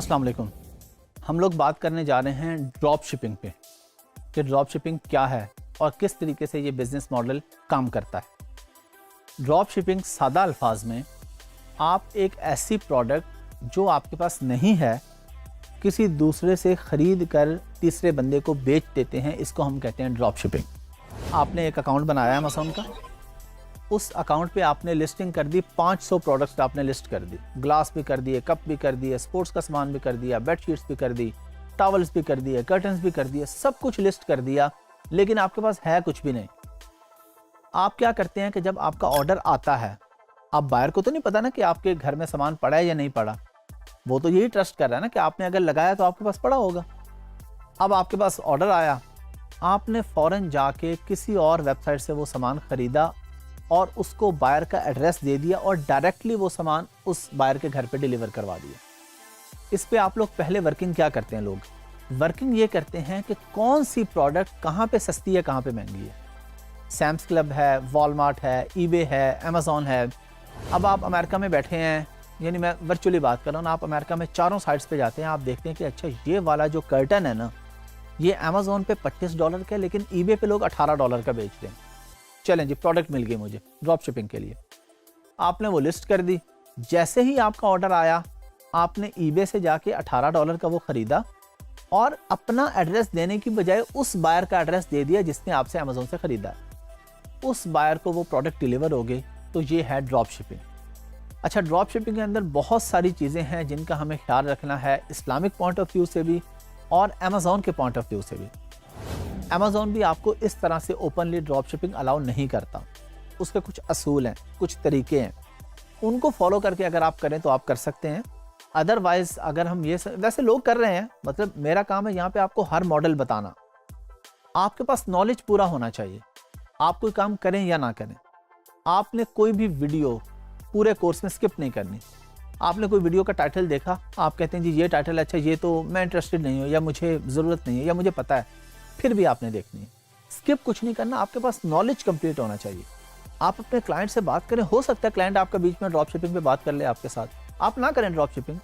अस्सलाम वालेकुम। हम लोग बात करने जा रहे हैं ड्रॉप शिपिंग पे कि ड्रॉप शिपिंग क्या है और किस तरीके से ये बिज़नेस मॉडल काम करता है। ड्रॉप शिपिंग सादा अल्फाज में आप एक ऐसी प्रोडक्ट जो आपके पास नहीं है किसी दूसरे से ख़रीद कर तीसरे बंदे को बेच देते हैं, इसको हम कहते हैं ड्रॉप शिपिंग। आपने एक अकाउंट बनाया है अमेज़ॉन का, उस अकाउंट पे आपने लिस्टिंग कर दी, 500 प्रोडक्ट्स आपने लिस्ट कर दी, ग्लास भी कर दिए, कप भी कर दिए, स्पोर्ट्स का सामान भी कर दिया, बेडशीट्स भी कर दी, टॉवल्स भी कर दिए, कर्टन्स भी कर दिए, सब कुछ लिस्ट कर दिया, लेकिन आपके पास है कुछ भी नहीं। आप क्या करते हैं कि जब आपका ऑर्डर आता है, आप बायर को तो नहीं पता ना कि आपके घर में सामान पड़ा है या नहीं पड़ा, वो तो यही ट्रस्ट कर रहा है ना कि आपने अगर लगाया तो आपके पास पड़ा होगा। अब आपके पास ऑर्डर आया, आपने फ़ौरन जाके किसी और वेबसाइट से वो सामान ख़रीदा और उसको बायर का एड्रेस दे दिया और डायरेक्टली वो सामान उस बायर के घर पे डिलीवर करवा दिया। इस पे आप लोग पहले वर्किंग क्या करते हैं, लोग वर्किंग ये करते हैं कि कौन सी प्रोडक्ट कहाँ पे सस्ती है, कहाँ पे महंगी है। सैम्स क्लब है, वॉलमार्ट है, ईबे है, अमेज़ॉन है। अब आप अमेरिका में बैठे हैं, यानी मैं वर्चुअली बात कर रहा हूँ, आप अमेरिका में चारों साइट्स पे जाते हैं, आप देखते हैं कि अच्छा ये वाला जो कर्टन है ना, ये अमेज़ॉन पे $25 का है, लेकिन ईबे पे लोग $18 का बेच रहे हैं। चलें जी, प्रोडक्ट मिल गई मुझे ड्रॉप शिपिंग के लिए। आपने वो लिस्ट कर दी, जैसे ही आपका ऑर्डर आया आपने ईबे से जाके $18 का वो ख़रीदा और अपना एड्रेस देने की बजाय उस बायर का एड्रेस दे दिया जिसने आपसे अमेज़ॉन से ख़रीदा। उस बायर को वो प्रोडक्ट डिलीवर हो गई। तो ये है ड्रॉप शिपिंग। अच्छा, ड्रॉप शिपिंग के अंदर बहुत सारी चीज़ें हैं जिनका हमें ख्याल रखना है, इस्लामिक पॉइंट ऑफ व्यू से भी और अमेज़ॉन के पॉइंट ऑफ व्यू से भी। अमेज़ॉन भी आपको इस तरह से ओपनली ड्रॉप शिपिंग अलाउ नहीं करता। उसके कुछ असूल हैं, कुछ तरीके हैं, उनको फॉलो करके अगर आप करें तो आप कर सकते हैं। अदरवाइज़ अगर हम ये वैसे लोग कर रहे हैं, मतलब मेरा काम है यहाँ पे आपको हर मॉडल बताना। आपके पास नॉलेज पूरा होना चाहिए, आप कोई काम करें या ना करें। आपने कोई भी वीडियो पूरे कोर्स में स्किप नहीं करनी। आपने कोई वीडियो का टाइटल देखा, आप कहते हैं जी ये टाइटल अच्छा, ये तो मैं इंटरेस्टेड नहीं हूँ या मुझे ज़रूरत नहीं है या मुझे पता है, फिर भी आपने देखनी है। स्किप कुछ नहीं करना, आपके पास नॉलेज कंप्लीट होना चाहिए। आप अपने क्लाइंट से बात करें, हो सकता है क्लाइंट आपका बीच में ड्रॉप शिपिंग पे बात कर ले आपके साथ, आप ना करें ड्रॉप शिपिंग।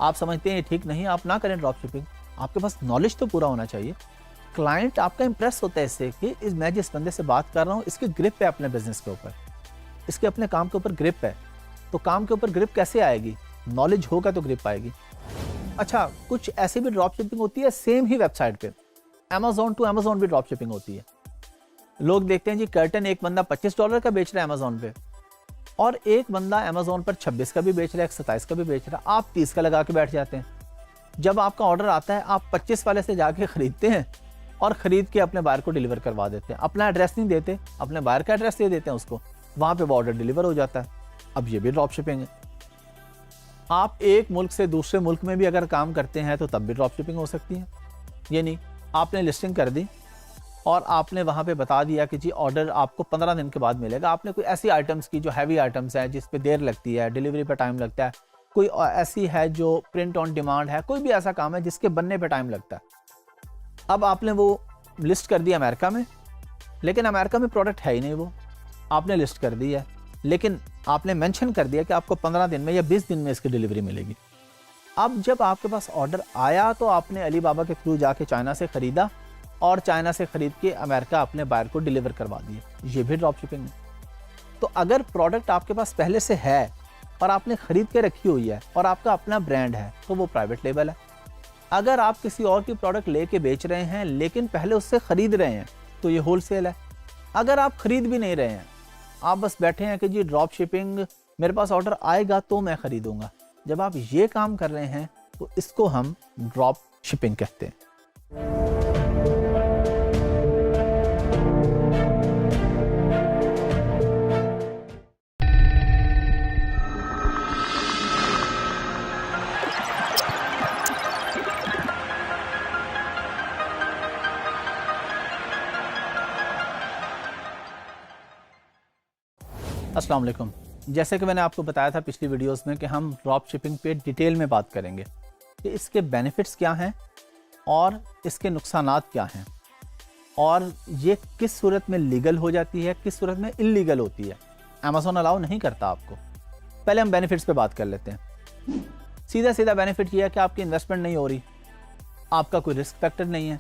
आप समझते हैं ठीक नहीं, आप ना करें ड्रॉप शिपिंग। आपके पास नॉलेज तो पूरा होना चाहिए। क्लाइंट आपका इंप्रेस होता है इससे कि मैं जिस बंदे से बात कर रहा हूँ इसकी ग्रिप है अपने बिजनेस के ऊपर, इसके अपने काम के ऊपर ग्रिप है। तो काम के ऊपर ग्रिप कैसे आएगी? नॉलेज होगा तो ग्रिप आएगी। अच्छा, कुछ ऐसी भी ड्रॉप शिपिंग होती है सेम ही वेबसाइट पे, अमेज़ॉन टू अमेज़ॉन भी ड्रॉप शिपिंग होती है। लोग देखते हैं जी कर्टन एक बंदा $25 का बेच रहा है अमेज़ॉन पे और एक बंदा अमेज़ॉन पर 26 का भी बेच रहा है, 27 का भी बेच रहा है, आप 30 का लगा के बैठ जाते हैं। जब आपका ऑर्डर आता है आप 25 वाले से जाके ख़रीदते हैं और ख़रीद के अपने बायर को डिलीवर करवा देते हैं। अपना एड्रेस नहीं देते, अपने बायर का एड्रेस दे देते हैं उसको, वहाँ पर वो ऑर्डर डिलीवर हो जाता है। अब ये भी ड्रॉप शिपिंग है। आप एक मुल्क से दूसरे मुल्क में भी अगर काम करते हैं तो तब भी ड्रॉप शिपिंग हो सकती है। यानी आपने लिस्टिंग कर दी और आपने वहाँ पे बता दिया कि जी ऑर्डर आपको 15 दिन के बाद मिलेगा। आपने कोई ऐसी आइटम्स की जो हैवी आइटम्स हैं, जिस पे देर लगती है, डिलीवरी पे टाइम लगता है, कोई ऐसी है जो प्रिंट ऑन डिमांड है, कोई भी ऐसा काम है जिसके बनने पे टाइम लगता है। अब आपने वो लिस्ट कर दिया अमेरिका में, लेकिन अमेरिका में प्रोडक्ट है ही नहीं। वो आपने लिस्ट कर दी है, लेकिन आपने मेंशन कर दिया कि आपको 15 दिन में या 20 दिन में इसकी डिलीवरी मिलेगी। अब जब आपके पास ऑर्डर आया तो आपने अली बाबा के थ्रू जाके चाइना से ख़रीदा और चाइना से ख़रीद के अमेरिका अपने बायर को डिलीवर करवा दिया। ये भी ड्रॉप शिपिंग है। तो अगर प्रोडक्ट आपके पास पहले से है और आपने ख़रीद के रखी हुई है और आपका अपना ब्रांड है तो वो प्राइवेट लेबल है। अगर आप किसी और की प्रोडक्ट लेके बेच रहे हैं लेकिन पहले उससे ख़रीद रहे हैं तो ये होलसेल है। अगर आप ख़रीद भी नहीं रहे हैं, आप बस बैठे हैं कि जी ड्रॉप शिपिंग, मेरे पास ऑर्डर आएगा तो मैं ख़रीदूँगा, जब आप ये काम कर रहे हैं तो इसको हम ड्रॉप शिपिंग कहते हैं। अस्सलाम वालेकुम। जैसे कि मैंने आपको बताया था पिछली वीडियोस में कि हम ड्रॉप शिपिंग पे डिटेल में बात करेंगे कि इसके बेनिफिट्स क्या हैं और इसके नुकसानात क्या हैं और ये किस सूरत में लीगल हो जाती है, किस सूरत में इल्लीगल होती है। अमेज़ॉन अलाउ नहीं करता आपको। पहले हम बेनिफिट्स पे बात कर लेते हैं। सीधा सीधा बेनिफिट ये है कि आपकी इन्वेस्टमेंट नहीं हो रही, आपका कोई रिस्क फैक्टर नहीं है।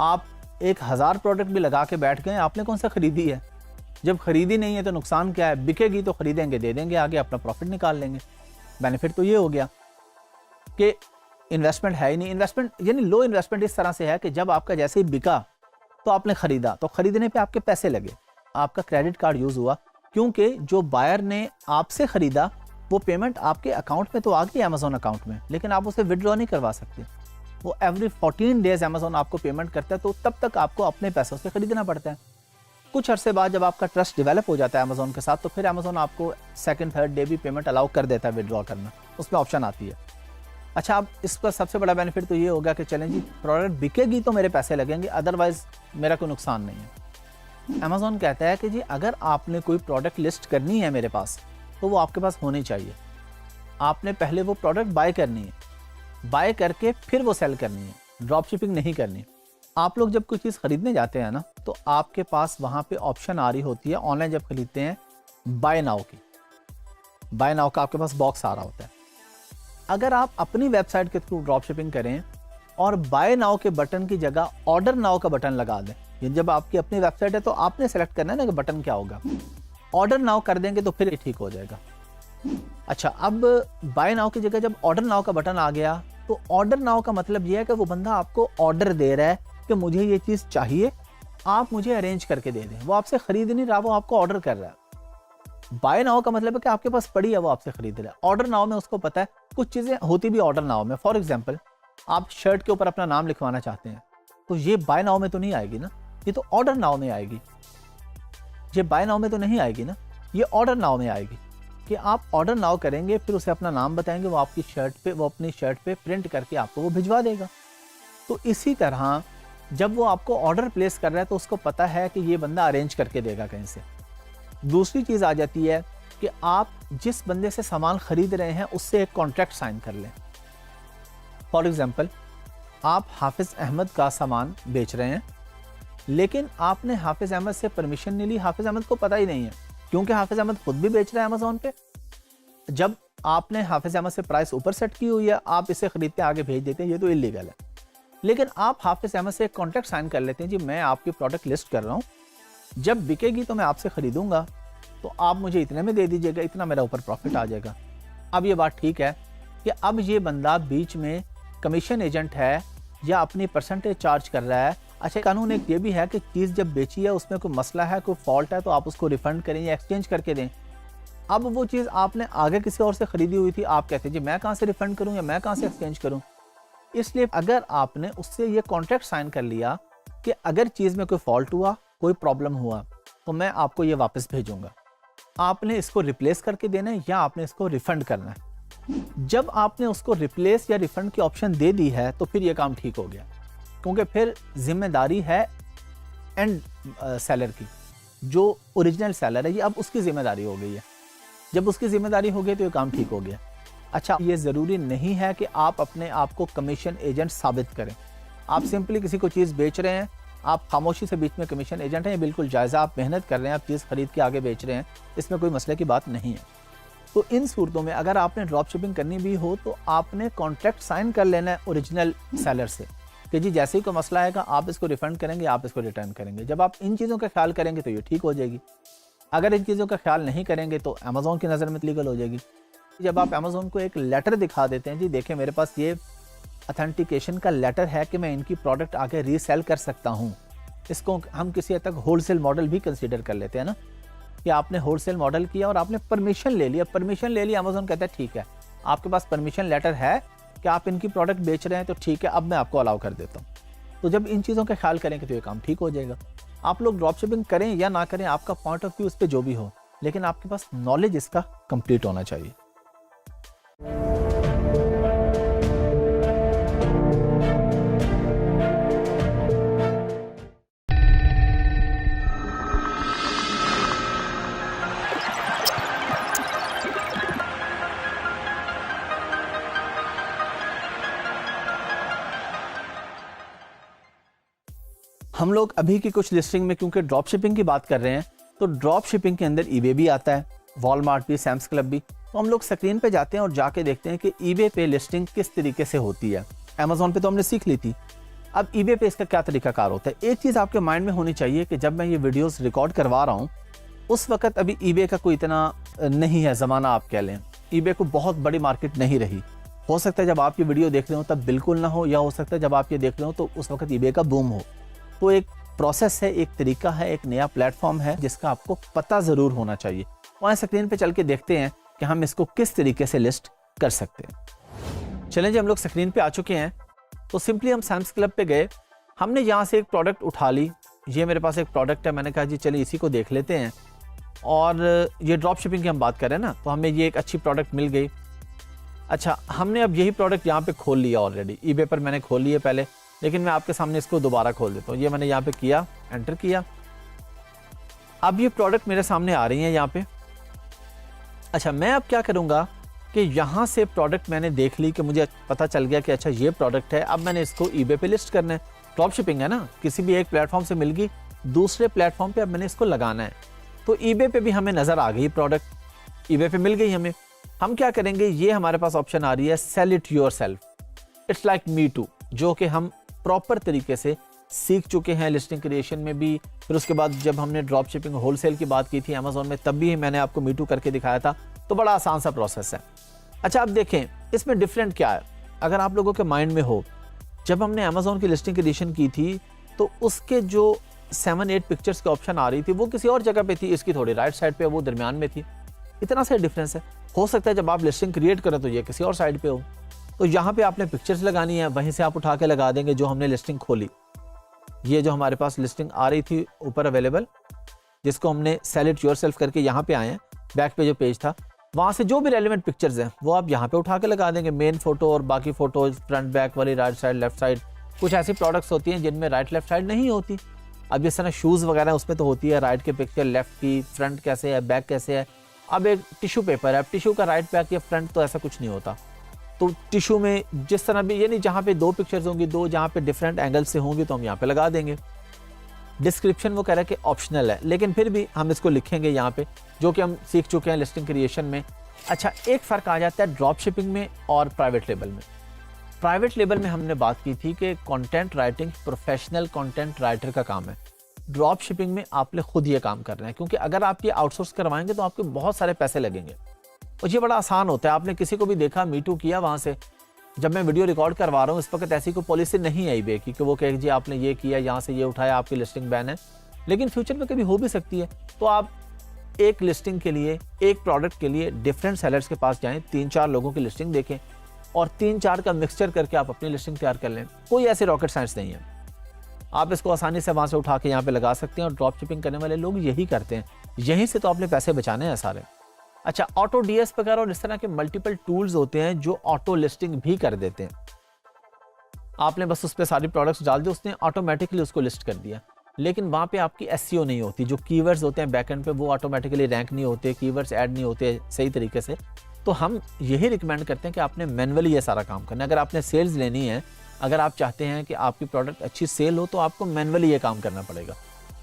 आप 1000 प्रोडक्ट भी लगा के बैठ गए, आपने कौन सा खरीदी है? जब खरीदी नहीं है तो नुकसान क्या है? बिकेगी तो खरीदेंगे, दे देंगे, आगे अपना प्रॉफिट निकाल लेंगे। बेनिफिट तो ये हो गया कि इन्वेस्टमेंट है ही नहीं। इन्वेस्टमेंट यानी लो इन्वेस्टमेंट इस तरह से है कि जब आपका जैसे ही बिका तो आपने खरीदा, तो खरीदने पे आपके पैसे लगे, आपका क्रेडिट कार्ड यूज हुआ, क्योंकि जो बायर ने आपसे खरीदा वो पेमेंट आपके अकाउंट में तो आ गई अमेजोन अकाउंट में, लेकिन आप उसे विड्रॉ नहीं करवा सकते। वो एवरी 14 डेज अमेजोन आपको पेमेंट करता है, तो तब तक आपको अपने पैसों से खरीदना पड़ता है। कुछ अरसे बाद जब आपका ट्रस्ट डेवलप हो जाता है अमेजोन के साथ, तो फिर अमेजोन आपको सेकंड थर्ड डे भी पेमेंट अलाउ कर देता है विड्रॉ करना, उसमें ऑप्शन आती है। अच्छा, अब इसका सबसे बड़ा बेनिफिट तो ये होगा कि चलें जी, प्रोडक्ट बिकेगी तो मेरे पैसे लगेंगे, अदरवाइज मेरा कोई नुकसान नहीं है। अमेजोन कहता है कि जी अगर आपने कोई प्रोडक्ट लिस्ट करनी है मेरे पास, तो वो आपके पास होनी चाहिए। आपने पहले वो प्रोडक्ट बाय करनी है, बाय करके फिर वो सेल करनी है, ड्रॉप शिपिंग नहीं करनी। आप लोग जब कोई चीज़ खरीदने जाते हैं ना, तो आपके पास वहाँ पे ऑप्शन आ रही होती है, ऑनलाइन जब खरीदते हैं, बाय नाउ की। बाय नाउ का आपके पास बॉक्स आ रहा होता है। अगर आप अपनी वेबसाइट के थ्रू ड्रॉप शिपिंग करें और बाय नाउ के बटन की जगह ऑर्डर नाउ का बटन लगा दें, ये जब आपकी अपनी वेबसाइट है तो आपने सेलेक्ट करना है ना कि बटन क्या होगा, ऑर्डर नाउ कर देंगे तो फिर ये ठीक हो जाएगा। अच्छा, अब बाय नाउ की जगह जब ऑर्डर नाउ का बटन आ गया, तो ऑर्डर नाउ का मतलब यह है कि वो बंदा आपको ऑर्डर दे रहा है कि मुझे ये चीज़ चाहिए, आप मुझे अरेंज करके दे दें। वो आपसे खरीद नहीं रहा, वो आपको ऑर्डर कर रहा है। बाय नाउ का मतलब है कि आपके पास पड़ी है, वो आपसे खरीद रहा है। ऑर्डर नाउ में उसको पता है कुछ चीज़ें होती भी ऑर्डर नाउ में। फॉर एग्जाम्पल, आप शर्ट के ऊपर अपना नाम लिखवाना चाहते हैं, तो ये बाय नाउ में तो नहीं आएगी ना, ये तो ऑर्डर नाउ में आएगी। ये बाय नाउ में तो नहीं आएगी ना, ये ऑर्डर नाउ में आएगी कि आप ऑर्डर नाउ करेंगे, फिर उसे अपना नाम बताएंगे, वो आपकी शर्ट पे, वो अपनी शर्ट पे प्रिंट करके आपको वो भिजवा देगा। तो इसी तरह जब वो आपको ऑर्डर प्लेस कर रहा है तो उसको पता है कि ये बंदा अरेंज करके देगा कहीं से। दूसरी चीज़ आ जाती है कि आप जिस बंदे से सामान खरीद रहे हैं उससे एक कॉन्ट्रैक्ट साइन कर लें। फॉर एग्जांपल, आप हाफिज़ अहमद का सामान बेच रहे हैं, लेकिन आपने हाफिज़ अहमद से परमिशन नहीं ली, हाफिज़ अहमद को पता ही नहीं है, क्योंकि हाफिज़ अहमद खुद भी बेच रहा है अमेजोन पे। जब आपने हाफिज़ अहमद से प्राइस ऊपर सेट की हुई है, आप इसे खरीदते आगे भेज देते हैं, ये तो इलीगल है। लेकिन आप हाफिज़ अहमद से एक कॉन्ट्रैक्ट साइन कर लेते हैं, जी मैं आपकी प्रोडक्ट लिस्ट कर रहा हूँ, जब बिकेगी तो मैं आपसे खरीदूंगा, तो आप मुझे इतने में दे दीजिएगा, इतना मेरा ऊपर प्रॉफिट आ जाएगा। अब ये बात ठीक है कि अब ये बंदा बीच में कमीशन एजेंट है या अपनी परसेंटेज चार्ज कर रहा है। अच्छा, कानून एक ये भी है कि चीज़ जब बेची है उसमें कोई मसला है, कोई फॉल्ट है, तो आप उसको रिफंड करें या एक्सचेंज करके दें। अब वो चीज़ आपने आगे किसी और से खरीदी हुई थी, आप कहते हैं जी मैं कहाँ से रिफंड करूँ या मैं कहाँ से एक्सचेंज करूँ। इसलिए अगर आपने उससे ये कॉन्ट्रैक्ट साइन कर लिया कि अगर चीज़ में कोई फॉल्ट हुआ, कोई प्रॉब्लम हुआ, तो मैं आपको ये वापस भेजूंगा, आपने इसको रिप्लेस करके देना है या आपने इसको रिफंड करना है। जब आपने उसको रिप्लेस या रिफंड की ऑप्शन दे दी है तो फिर ये काम ठीक हो गया, क्योंकि फिर जिम्मेदारी है एंड सेलर की, जो ओरिजिनल सेलर है, ये अब उसकी जिम्मेदारी हो गई है। जब उसकी जिम्मेदारी हो गई तो ये काम ठीक हो गया। अच्छा, ये ज़रूरी नहीं है कि आप अपने आप को कमीशन एजेंट साबित करें। आप सिंपली किसी को चीज़ बेच रहे हैं, आप खामोशी से बीच में कमीशन एजेंट हैं, ये बिल्कुल जायज़ा, आप मेहनत कर रहे हैं, आप चीज़ खरीद के आगे बेच रहे हैं, इसमें कोई मसले की बात नहीं है। तो इन सूरतों में अगर आपने ड्रॉप शिपिंग करनी भी हो तो आपने कॉन्ट्रैक्ट साइन कर लेना है ओरिजिनल सेलर से कि जी जैसे ही कोई मसला आएगा आप इसको रिफंड करेंगे, आप इसको रिटर्न करेंगे। जब आप इन चीज़ों का ख्याल करेंगे तो ये ठीक हो जाएगी। अगर इन चीज़ों का ख्याल नहीं करेंगे तो अमेज़ोन की नज़र में लीगल हो जाएगी। जब आप अमेज़ोन को एक लेटर दिखा देते हैं, जी देखें मेरे पास ये अथेंटिकेशन का लेटर है कि मैं इनकी प्रोडक्ट आगे रीसेल कर सकता हूँ, इसको हम किसी हद तक होलसेल मॉडल भी कंसीडर कर लेते हैं ना, कि आपने होलसेल मॉडल किया और आपने परमिशन ले लिया। परमिशन ले लिया, अमेज़ोन कहता है ठीक है, आपके पास परमिशन लेटर है कि आप इनकी प्रोडक्ट बेच रहे हैं, तो ठीक है, अब मैं आपको अलाउ कर देता हूँ। तो जब इन चीज़ों का ख्याल करेंगे तो ये काम ठीक हो जाएगा। आप लोग ड्रॉप शिपिंग करें या ना करें, आपका पॉइंट ऑफ व्यू उस पर जो भी हो, लेकिन आपके पास नॉलेज इसका कंप्लीट होना चाहिए। हम लोग अभी की कुछ लिस्टिंग में क्योंकि ड्रॉप शिपिंग की बात कर रहे हैं, तो ड्रॉप शिपिंग के अंदर ईबे भी आता है, वॉलमार्ट भी, सैम्स क्लब भी। तो हम लोग स्क्रीन पे जाते हैं और जाके देखते हैं कि ईबे पे लिस्टिंग किस तरीके से होती है। अमेज़ॉन पे तो हमने सीख ली थी, अब ईबे पे इसका क्या तरीकाकार होता है। एक चीज़ आपके माइंड में होनी चाहिए कि जब मैं ये वीडियोस रिकॉर्ड करवा रहा हूँ उस वक्त अभी ईबे का कोई इतना नहीं है ज़माना, आप कह लें ईबे को बहुत बड़ी मार्केट नहीं रही। हो सकता है जब आप ये वीडियो देख रहे हो तब बिल्कुल ना हो, या हो सकता है जब आप ये देख रहे हो तो उस वक्त ईबे का बूम हो। तो एक प्रोसेस है, एक तरीका है, एक नया प्लेटफॉर्म है जिसका आपको पता ज़रूर होना चाहिए। वहाँ स्क्रीन पे चल के देखते हैं कि हम इसको किस तरीके से लिस्ट कर सकते हैं। चलें जी, हम लोग स्क्रीन पे आ चुके हैं। तो सिंपली हम सैम्स क्लब पे गए, हमने यहाँ से एक प्रोडक्ट उठा ली। ये मेरे पास एक प्रोडक्ट है, मैंने कहा जी चलिए इसी को देख लेते हैं। और ये ड्रॉप शिपिंग की हम बात करें ना, तो हमें ये एक अच्छी प्रोडक्ट मिल गई। अच्छा, हमने अब यही प्रोडक्ट यहाँ पे खोल लिया ऑलरेडी, ईबे पर मैंने खोल लिया पहले, लेकिन मैं आपके सामने इसको दोबारा खोल देता हूँ। ये मैंने यहाँ पे किया, एंटर किया, अब ये प्रोडक्ट मेरे सामने आ रही है यहाँ पे। अच्छा, मैं अब क्या करूँगा कि यहाँ से प्रोडक्ट मैंने देख ली कि मुझे पता चल गया कि अच्छा ये प्रोडक्ट है, अब मैंने इसको ईबे पे लिस्ट करना है। ड्रॉप शिपिंग है ना, किसी भी एक प्लेटफॉर्म से मिल गई, दूसरे प्लेटफॉर्म पे अब मैंने इसको लगाना है। तो ईबे पे भी हमें नज़र आ गई प्रोडक्ट, ईबे पे मिल गई हमें। हम क्या करेंगे, ये हमारे पास ऑप्शन आ रही है sell it yourself, it's like me too, जो कि हम प्रॉपर तरीके से सीख चुके हैं लिस्टिंग क्रिएशन में भी। फिर उसके बाद जब हमने ड्रॉप शिपिंग होलसेल की बात की थी अमेज़ॉन में, तब भी मैंने आपको मी टू करके दिखाया था। तो बड़ा आसान सा प्रोसेस है। अच्छा, अब देखें इसमें डिफरेंट क्या है। अगर आप लोगों के माइंड में हो, जब हमने अमेज़ॉन की लिस्टिंग क्रिएशन की थी तो उसके जो 7-8 पिक्चर्स की ऑप्शन आ रही थी वो किसी और जगह पे थी, इसकी थोड़ी राइट साइड पे, वो दरमियान में थी। इतना सा डिफरेंस है। हो सकता है जब आप लिस्टिंग क्रिएट करें तो ये किसी और साइड पे हो। तो यहाँ पे आपने पिक्चर्स लगानी है, वहीं से आप उठा के लगा देंगे जो हमने लिस्टिंग खोली। ये जो हमारे पास लिस्टिंग आ रही थी ऊपर अवेलेबल, जिसको हमने सेल इट योरसेल्फ करके यहाँ पे आए हैं, बैक पे जो पेज था वहाँ से जो भी रेलिवेंट पिक्चर्स हैं वो आप यहाँ पे उठा के लगा देंगे। मेन फोटो और बाकी फोटोज, फ्रंट बैक वाली, राइट साइड लेफ्ट साइड। कुछ ऐसी प्रोडक्ट्स होती हैं जिनमें राइट लेफ्ट साइड नहीं होती। अब जिस तरह शूज़ वगैरह उसमें तो होती है राइट के पिक्चर, लेफ्ट की, फ्रंट कैसे है, बैक कैसे है। अब एक टिश्यू पेपर है, अब टिश्यू का राइट बैक या फ्रंट तो ऐसा कुछ नहीं होता। तो टिश्यू में जिस तरह भी, यानी जहाँ पे 2 पिक्चर्स होंगी, 2 जहाँ पे डिफरेंट एंगल से होंगी, तो हम यहाँ पे लगा देंगे। डिस्क्रिप्शन वो कह रहा है कि ऑप्शनल है, लेकिन फिर भी हम इसको लिखेंगे यहाँ पे, जो कि हम सीख चुके हैं लिस्टिंग क्रिएशन में। अच्छा, एक फ़र्क आ जाता है ड्रॉप शिपिंग में और प्राइवेट लेबल में। प्राइवेट लेबल में हमने बात की थी कि content writing professional content writer का काम है। ड्रॉप शिपिंग में आपने खुद ये काम करना है, क्योंकि अगर आप ये आउटसोर्स करवाएंगे तो आपके बहुत सारे पैसे लगेंगे। और ये बड़ा आसान होता है। आपने किसी को भी देखा, मी टू किया वहाँ से। जब मैं वीडियो रिकॉर्ड करवा रहा हूँ इस वक्त ऐसी कोई पॉलिसी नहीं आई ईबे की कि वो कहे जी आपने ये किया, यहाँ से ये उठाया, आपकी लिस्टिंग बैन है। लेकिन फ्यूचर में कभी हो भी सकती है। तो आप एक लिस्टिंग के लिए, एक प्रोडक्ट के लिए डिफरेंट सेलर्स के पास जाएं, 3-4 लोगों की लिस्टिंग देखें और 3-4 का मिक्सचर करके आप अपनी लिस्टिंग तैयार कर लें। कोई ऐसी रॉकेट साइंस नहीं है। आप इसको आसानी से वहाँ से उठा के यहाँ पे लगा सकते हैं और ड्रॉप शिपिंग करने वाले लोग यही करते हैं। यहीं से तो आपने पैसे बचाने हैं सारे। अच्छा, ऑटो डीएस वगैरह और इस तरह के मल्टीपल टूल्स होते हैं जो ऑटो लिस्टिंग भी कर देते हैं। आपने बस उस पर सारी प्रोडक्ट्स डाल दी, उसने ऑटोमेटिकली उसको लिस्ट कर दिया। लेकिन वहाँ पे आपकी एसईओ नहीं होती, जो कीवर्ड्स होते हैं बैकएंड पे वो ऑटोमेटिकली रैंक नहीं होते, कीवर्ड्स ऐड नहीं होते सही तरीके से। तो हम यही रिकमेंड करते हैं कि आपने मैनुअली ये सारा काम करना है। अगर आपने सेल्स लेनी है, अगर आप चाहते हैं कि आपकी प्रोडक्ट अच्छी सेल हो, तो आपको मैनुअली ये काम करना पड़ेगा।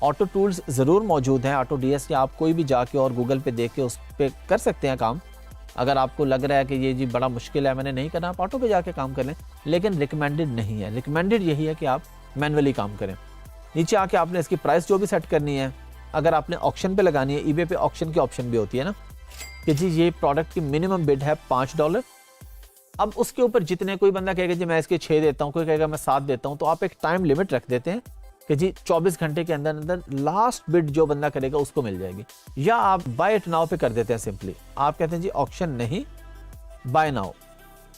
ऑटो टूल्स ज़रूर मौजूद हैं, ऑटो डीएस के, आप कोई भी जाके और गूगल पे देख के उस पर कर सकते हैं काम। अगर आपको लग रहा है कि ये जी बड़ा मुश्किल है, मैंने नहीं करना, आप ऑटो पे जाके काम कर लें, लेकिन रिकमेंडेड नहीं है। रिकमेंडेड यही है कि आप मैनुअली काम करें। नीचे आके आपने इसकी प्राइस जो भी सेट करनी है, अगर आपने ऑक्शन पे लगानी है, ईबे पे ऑक्शन की ऑप्शन भी होती है ना, कि जी ये प्रोडक्ट की मिनिमम बिड है $5। अब उसके ऊपर जितने, कोई बंदा कहेगा जी मैं इसके 6 देता हूँ, कोई कहेगा मैं 7 देता हूँ, तो आप एक टाइम लिमिट रख देते हैं कि जी 24 घंटे के अंदर अंदर लास्ट बिड जो बंदा करेगा उसको मिल जाएगी। या आप बाय इट नाउ पे कर देते हैं। सिंपली आप कहते हैं जी ऑक्शन नहीं, बाय नाउ।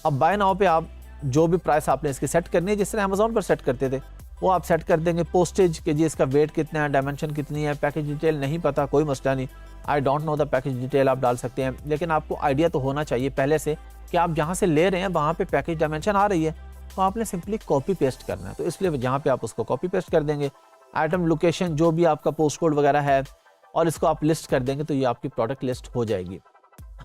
अब बाय नाउ पे आप जो भी प्राइस आपने इसकी सेट करनी है, जिस तरह अमेज़ॉन पर सेट करते थे, वो आप सेट कर देंगे। पोस्टेज के जी इसका वेट कितना है, डायमेंशन कितनी है, पैकेज डिटेल नहीं पता, कोई मसला नहीं, I don't know the package detail आप डाल सकते हैं। लेकिन आपको आइडिया तो होना चाहिए पहले से कि आप जहाँ से ले रहे हैं वहाँ पे पैकेज डायमेंशन आ रही है, तो आपने सिंपली कॉपी पेस्ट करना है। तो इसलिए जहाँ पे आप उसको कॉपी पेस्ट कर देंगे, आइटम लोकेशन जो भी आपका पोस्ट कोड वगैरह है, और इसको आप लिस्ट कर देंगे, तो ये आपकी प्रोडक्ट लिस्ट हो जाएगी।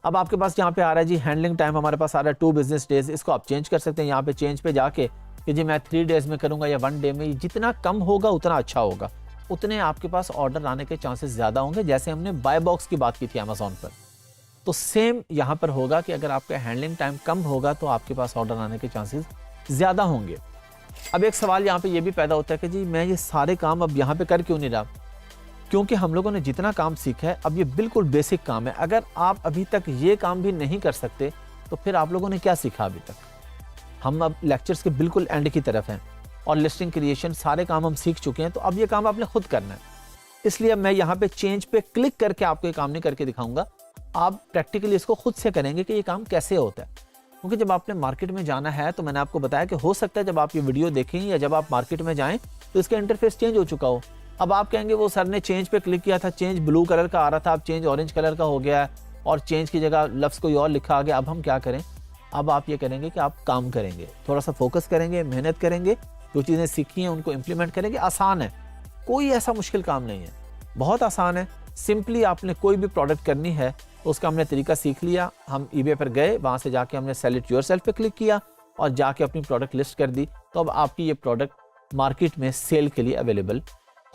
अब आपके पास यहाँ पे आ रहा है जी हैंडलिंग टाइम, हमारे पास आ रहा है 2 बिजनेस डेज। इसको आप चेंज कर सकते हैं यहाँ पे चेंज पे जाके कि जी मैं 3 डेज में करूँगा या 1 डे में। जितना कम होगा उतना अच्छा होगा, उतने आपके पास ऑर्डर आने के चांसेस ज़्यादा होंगे। जैसे हमने बाय बॉक्स की बात की थी अमेज़ॉन पर, तो सेम यहाँ पर होगा कि अगर आपका हैंडलिंग टाइम कम होगा तो आपके पास ऑर्डर आने के चांसेस ज़्यादा होंगे। अब एक सवाल यहाँ पे ये भी पैदा होता है कि जी मैं ये सारे काम अब यहाँ पे कर क्यों नहीं रहा, क्योंकि हम लोगों ने जितना काम सीखा है अब ये बिल्कुल बेसिक काम है। अगर आप अभी तक ये काम भी नहीं कर सकते तो फिर आप लोगों ने क्या सीखा अभी तक। हम अब लेक्चर्स के बिल्कुल एंड की तरफ हैं और लिस्टिंग क्रिएशन सारे काम हम सीख चुके हैं, तो अब ये काम आपने खुद करना है। इसलिए मैं यहाँ पे चेंज पे क्लिक करके आपको ये काम नहीं करके दिखाऊंगा, आप प्रैक्टिकली इसको खुद से करेंगे कि ये काम कैसे होता है। क्योंकि जब आपने मार्केट में जाना है तो मैंने आपको बताया कि हो सकता है जब आप ये वीडियो देखें या जब आप मार्केट में जाएं तो इसका इंटरफेस चेंज हो चुका हो। अब आप कहेंगे वो सर ने चेंज पे क्लिक किया था, चेंज ब्लू कलर का आ रहा था, अब चेंज ऑरेंज कलर का हो गया है और चेंज की जगह लफ्ज़ कोई और लिखा आ गया, अब हम क्या करें। अब आप ये करेंगे कि आप काम करेंगे, थोड़ा सा फोकस करेंगे, मेहनत करेंगे, जो चीज़ें सीखी हैं उनको इम्प्लीमेंट करेंगे। आसान है, कोई ऐसा मुश्किल काम नहीं है, बहुत आसान है। सिंपली आपने कोई भी प्रोडक्ट करनी है तो उसका हमने तरीका सीख लिया, हम eBay पर गए, वहाँ से जाके हमने सेल इट योरसेल्फ पे क्लिक किया और जाके अपनी प्रोडक्ट लिस्ट कर दी, तो अब आपकी ये प्रोडक्ट मार्केट में सेल के लिए अवेलेबल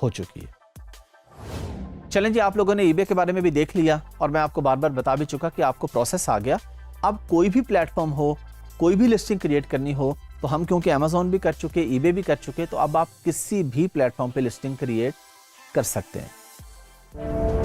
हो चुकी है। चलें जी, आप लोगों ने eBay के बारे में भी देख लिया और मैं आपको बार बार बता भी चुका कि आपको प्रोसेस आ गया। अब कोई भी प्लेटफॉर्म हो, कोई भी लिस्टिंग क्रिएट करनी हो तो हम क्योंकि अमेजोन भी कर चुके, eBay भी कर चुके, तो अब आप किसी भी प्लेटफॉर्म पे लिस्टिंग क्रिएट कर सकते हैं।